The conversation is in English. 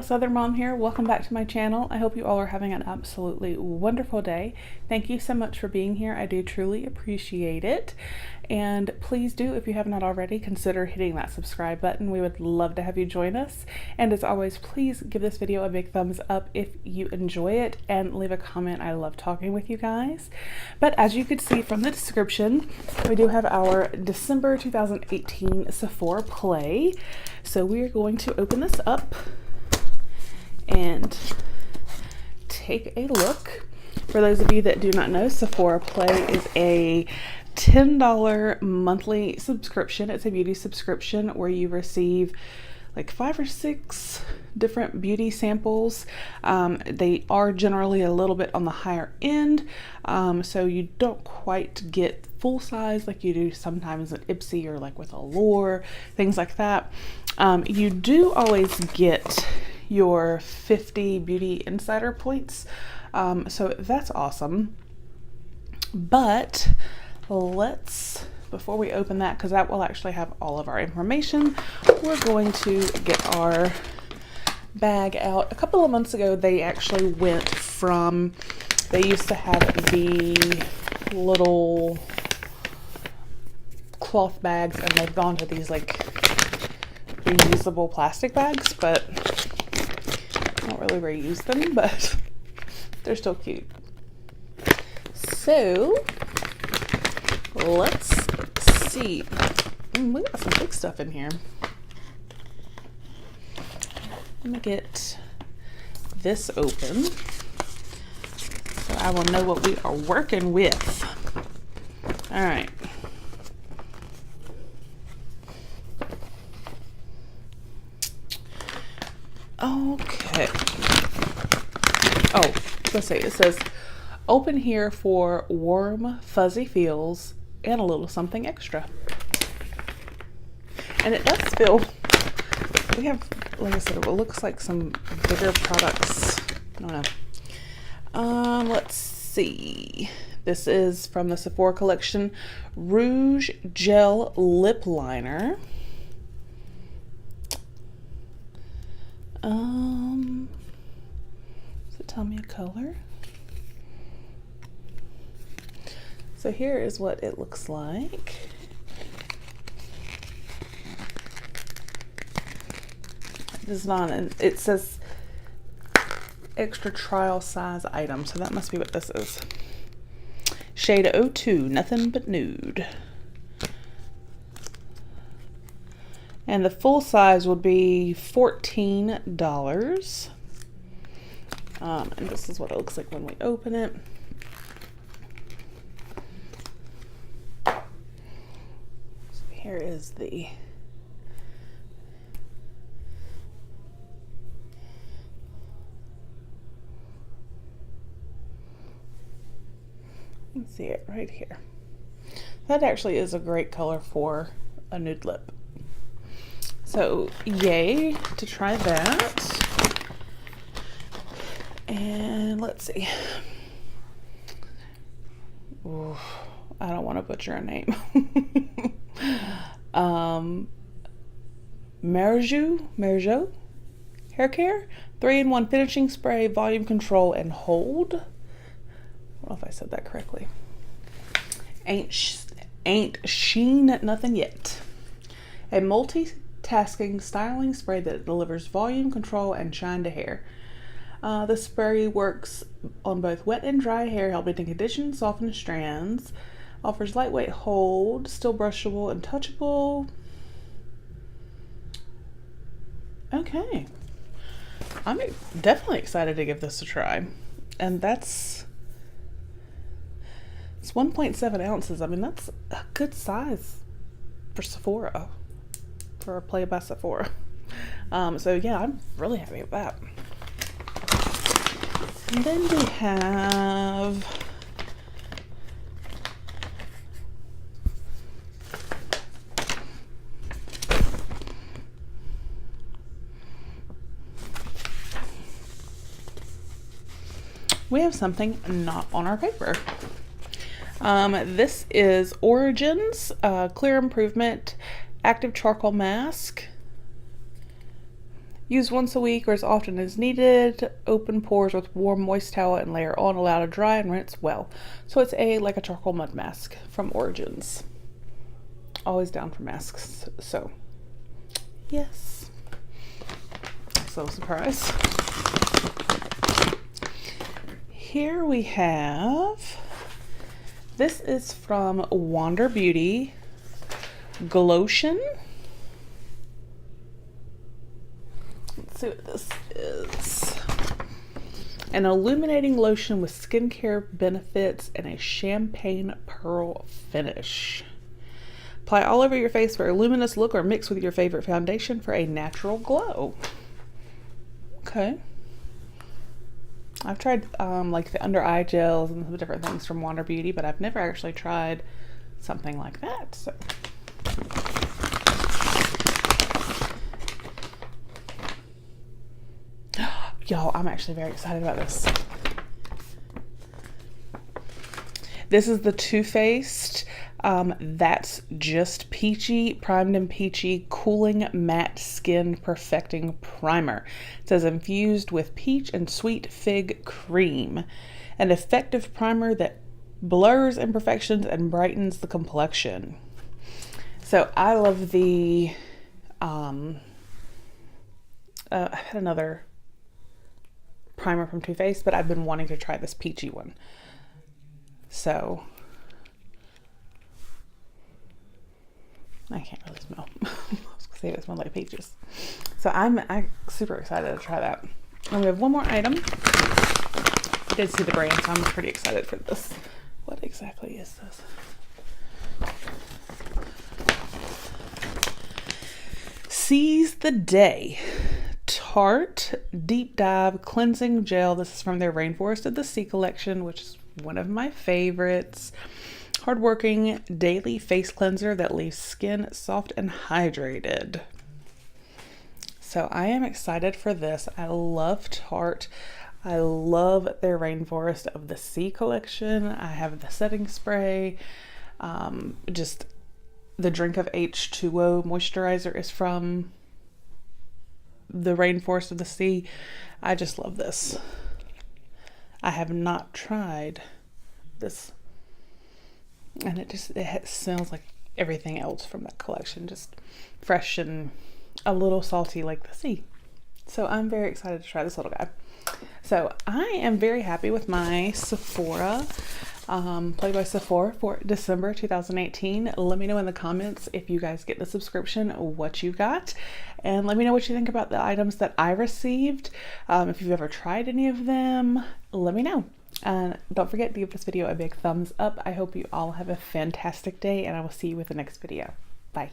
Southern Mom here. Welcome back to my channel. I hope you all are having an absolutely wonderful day. Thank you so much for being here. I do truly appreciate it. And please do, if you have not already, consider hitting that subscribe button. We would love to have you join us. And as always, please give this video a big thumbs up if you enjoy it and leave a comment. I love talking with you guys. But as you could see from the description, we do have our December 2018 Sephora Play. So we are going to open this up and take a look. For those of you that do not know, Sephora Play is a $10 monthly subscription. It's a beauty subscription where you receive like 5 or 6 different beauty samples. They are generally a little bit on the higher end, so you don't quite get full size like you do sometimes at Ipsy or like with Allure, things like that. You do always get your 50 beauty insider points, so that's awesome. But before we open that, because that will actually have all of our information, we're going to get our bag out. A couple of months ago, they actually went from, they used to have the little cloth bags, and they've gone to these like reusable plastic bags, but I don't really reuse them, but they're still cute. So let's see. We got some big stuff in here. Let me get this open so I will know what we are working with. All right. Okay. Oh, let's see. It says, open here for warm, fuzzy feels and a little something extra. And it does feel, we have, like I said, it looks like some bigger products. I don't know. Let's see. This is from the Sephora collection, Rouge Gel Lip Liner. Does it tell me a color? So here is what it looks like. This is not, it says extra trial size item, so that must be what this is. Shade 02, Nothing But Nude. And the full size would be $14. And this is what it looks like when we open it. So here is the you can see it right here. That actually is a great color for a nude lip. So yay to try that. And let's see. Ooh, I don't want to butcher a name. Merjou hair care, 3-in-1 finishing spray, volume control, and hold. I don't know if I said that correctly. Ain't sheen nothing yet. A multitasking styling spray that delivers volume control and shine to hair. The spray works on both wet and dry hair, helping to condition, soften strands. Offers lightweight hold, still brushable and touchable. Okay. I'm definitely excited to give this a try. And it's 1.7 ounces. I mean, that's a good size for Sephora, for a Play by Sephora. So yeah, I'm really happy with that. And then we have something not on our paper. This is Origins Clear Improvement Active Charcoal Mask. Use once a week or as often as needed. Open pores with warm, moist towel and layer on. Allow to dry and rinse well. So it's like a charcoal mud mask from Origins. Always down for masks. So, yes. So surprise. Here we have, this is from Wander Beauty, Glotion. Let's see what this is. An illuminating lotion with skincare benefits and a champagne pearl finish. Apply all over your face for a luminous look or mix with your favorite foundation for a natural glow. Okay. I've tried like the under eye gels and some different things from Wander Beauty, but I've never actually tried something like that. So. Y'all, I'm actually very excited about this. This is the Too Faced That's Just Peachy Primed and Peachy Cooling Matte Skin Perfecting Primer. It says infused with peach and sweet fig cream. An effective primer that blurs imperfections and brightens the complexion. So I love the, I had another primer from Too Faced, but I've been wanting to try this peachy one. So I can't really smell. I was gonna say it smells like peaches. So I'm super excited to try that. And we have one more item. I did see the brand, so I'm pretty excited for this. What exactly is this? Seize the Day Tarte Deep Dive Cleansing Gel. This is from their Rainforest of the Sea collection, which is one of my favorites. Hardworking daily face cleanser that leaves skin soft and hydrated. So I am excited for this. I love Tarte. I love their Rainforest of the Sea collection. I have the setting spray. Just the Drink of H2O moisturizer is from the Rainforest of the Sea. I just love this. I have not tried this, and it smells like everything else from that collection, just fresh and a little salty like the sea. So I'm very excited to try this little guy. So I am very happy with my Sephora, Play by Sephora for December 2018. Let me know in the comments if you guys get the subscription, what you got, and let me know what you think about the items that I received. If you've ever tried any of them, let me know. Don't forget to give this video a big thumbs up. I hope you all have a fantastic day, and I will see you with the next video. Bye.